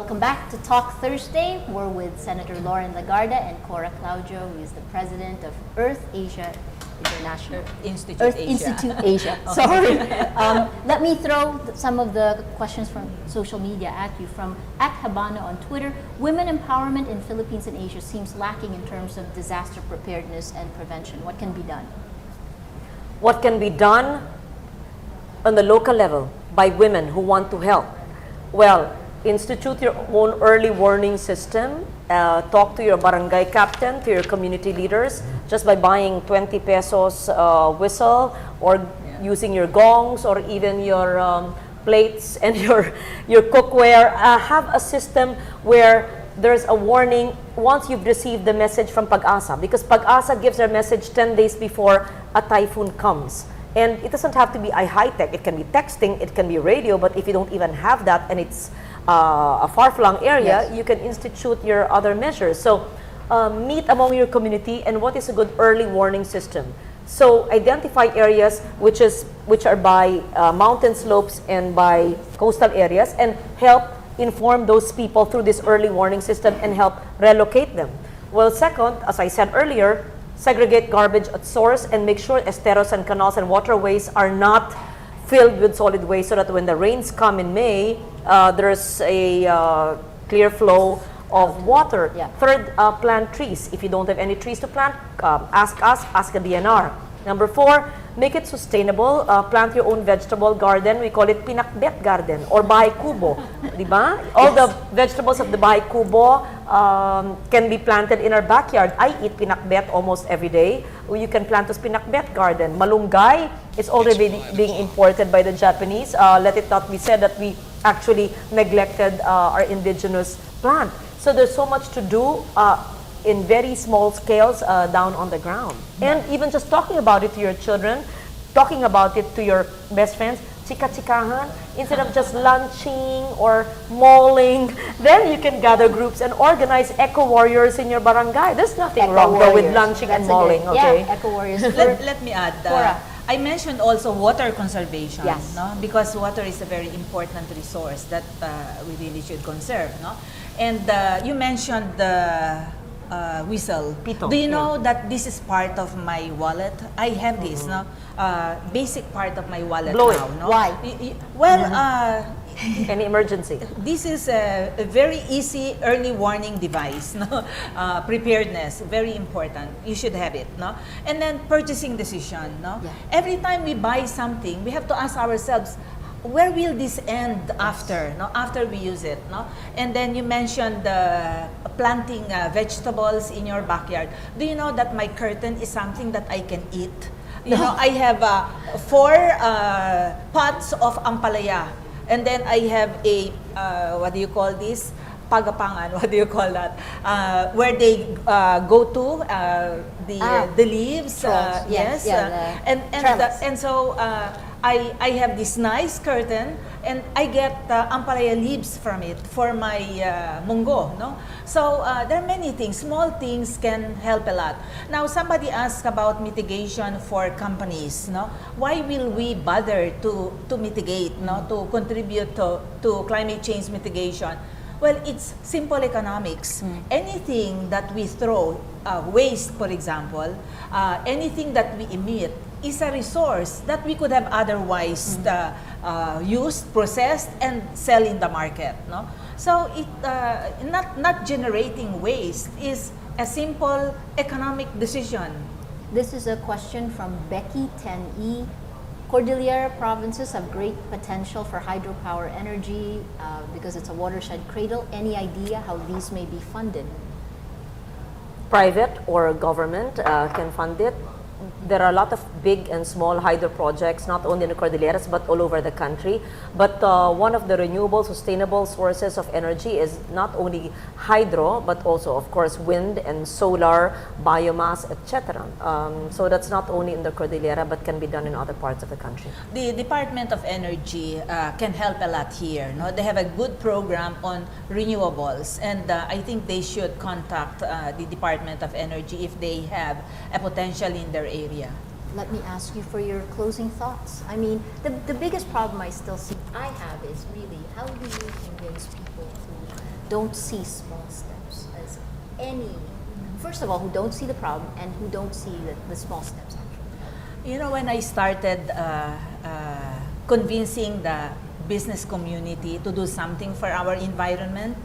Welcome back to Talk Thursday. We're with Senator Lauren Lagarda and Cora Claudio, who is the president of Earth Asia International Institute Asia. Institute Asia. Sorry. Let me throw some of the questions from social media at you. From @Habana on Twitter, women empowerment in Philippines and Asia seems lacking in terms of disaster preparedness and prevention. What can be done? What can be done on the local level by women who want to help? Well, institute your own early warning system. Talk to your barangay captain, to your community leaders, just by buying 20 pesos whistle or using your gongs or even your plates and your cookware. Have a system where there's a warning once you've received the message from Pag-asa, because Pag-asa gives their message 10 days before a typhoon comes. And it doesn't have to be a high-tech. It can be texting, it can be radio, but if you don't even have that and it's a far-flung area, you can institute your other measures. So meet among your community and what is a good early warning system. So identify areas which are by mountain slopes and by coastal areas, and help inform those people through this early warning system and help relocate them. Well, second, as I said earlier, segregate garbage at source and make sure esteros and canals and waterways are not filled with solid waste, so that when the rains come in May, there's a clear flow of water. Third, plant trees. If you don't have any trees to plant, ask us, ask a DNR. Number 4, make it sustainable. Plant your own vegetable garden. We call it pinakbet garden or bahay kubo. Diba? All the vegetables of the bahay kubo can be planted in our backyard. I eat pinakbet almost every day. You can plant this pinakbet garden. Malunggay is already being imported by the Japanese. Let it not be said that we actually neglected our indigenous plant. So there's so much to do in very small scales down on the ground. And even just talking about it to your children, talking about it to your best friends, chika-chikahan, instead of just lunching or malling, then you can gather groups and organize eco warriors in your barangay. There's nothing wrong though with lunching and malling, okay? Yeah, eco warriors. Let me add, I mentioned also water conservation, no? Because water is a very important resource that we really should conserve. No? And you mentioned the whistle. Pito. Do you know that this is part of my wallet? I have this, no? Basic part of my wallet Blow now. it. No? Why? Well, Any emergency. this is a very easy early warning device. No? Preparedness, very important. You should have it. No? And then purchasing decision. No? Every time we buy something, we have to ask ourselves, where will this end after? No? After we use it. No? And then you mentioned planting vegetables in your backyard. Do you know that my curtain is something that I can eat? You know, I have 4 pots of ampalaya. And then I have a, what do you call this? Pagapangan, what do you call that? Where they go to, the leaves. Yes. And so I have this nice curtain, and I get ampalaya leaves from it for my munggo. No? So there are many things. Small things can help a lot. Now, somebody asked about mitigation for companies. No? Why will we bother to mitigate, no? To contribute to climate change mitigation? Well, it's simple economics. Anything that we throw, waste, for example, anything that we emit, is a resource that we could have otherwise used, processed, and sell in the market. No? So it not generating waste is a simple economic decision. This is a question from Becky 10E. Cordillera provinces have great potential for hydropower energy because it's a watershed cradle. Any idea how these may be funded? Private or government can fund it. There are a lot of big and small hydro projects, not only in the Cordilleras, but all over the country. But one of the renewable, sustainable sources of energy is not only hydro, but also, of course, wind and solar, biomass, etc. So that's not only in the Cordillera, but can be done in other parts of the country. The Department of Energy can help a lot here. No? They have a good program on renewables, and I think they should contact the Department of Energy if they have a potential in their area. Let me ask you for your closing thoughts. I mean, the biggest problem I still see I have is really, how do you convince people to don't see small steps as any, first of all, who don't see the problem and who don't see the small steps actually? You know, when I started convincing the business community to do something for our environment,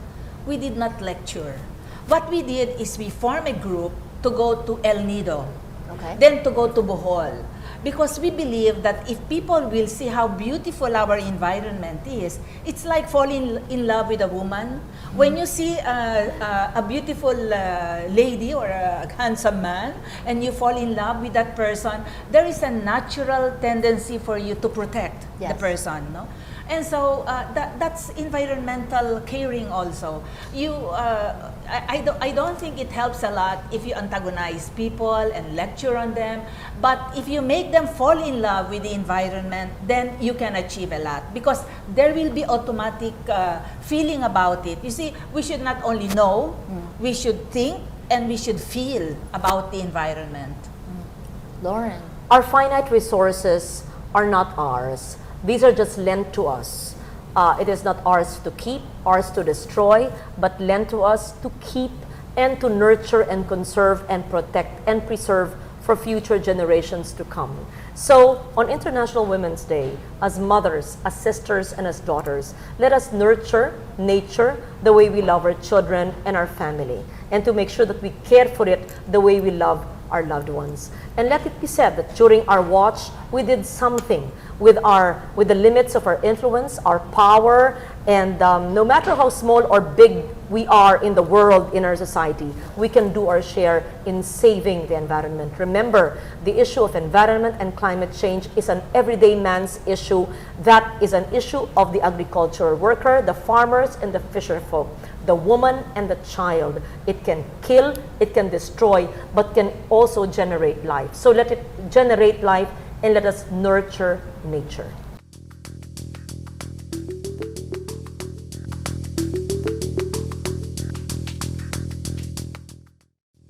we did not lecture. What we did is we formed a group to go to El Nido, Okay. then to go to Bohol. Because we believe that if people will see how beautiful our environment is, it's like falling in love with a woman. When you see a beautiful lady or a handsome man and you fall in love with that person, there is a natural tendency for you to protect the Yes. person. No? And so that's environmental caring also. I don't think it helps a lot if you antagonize people and lecture on them. But if you make them fall in love with the environment, then you can achieve a lot. Because there will be automatic feeling about it. You see, we should not only know, we should think, and we should feel about the environment. Lauren. Our finite resources are not ours. These are just lent to us. It is not ours to keep, ours to destroy, but lent to us to keep and to nurture and conserve and protect and preserve for future generations to come. So, on International Women's Day, as mothers, as sisters, and as daughters, let us nurture nature the way we love our children and our family, and to make sure that we care for it the way we love our loved ones. And let it be said that during our watch, we did something with the limits of our influence, our power, and no matter how small or big we are in the world, in our society, we can do our share in saving the environment. Remember, the issue of environment and climate change is an everyday man's issue. That is an issue of the agricultural worker, the farmers, and the fisher folk, the woman and the child. It can kill, it can destroy, but can also generate life. So let it generate life and let us nurture nature.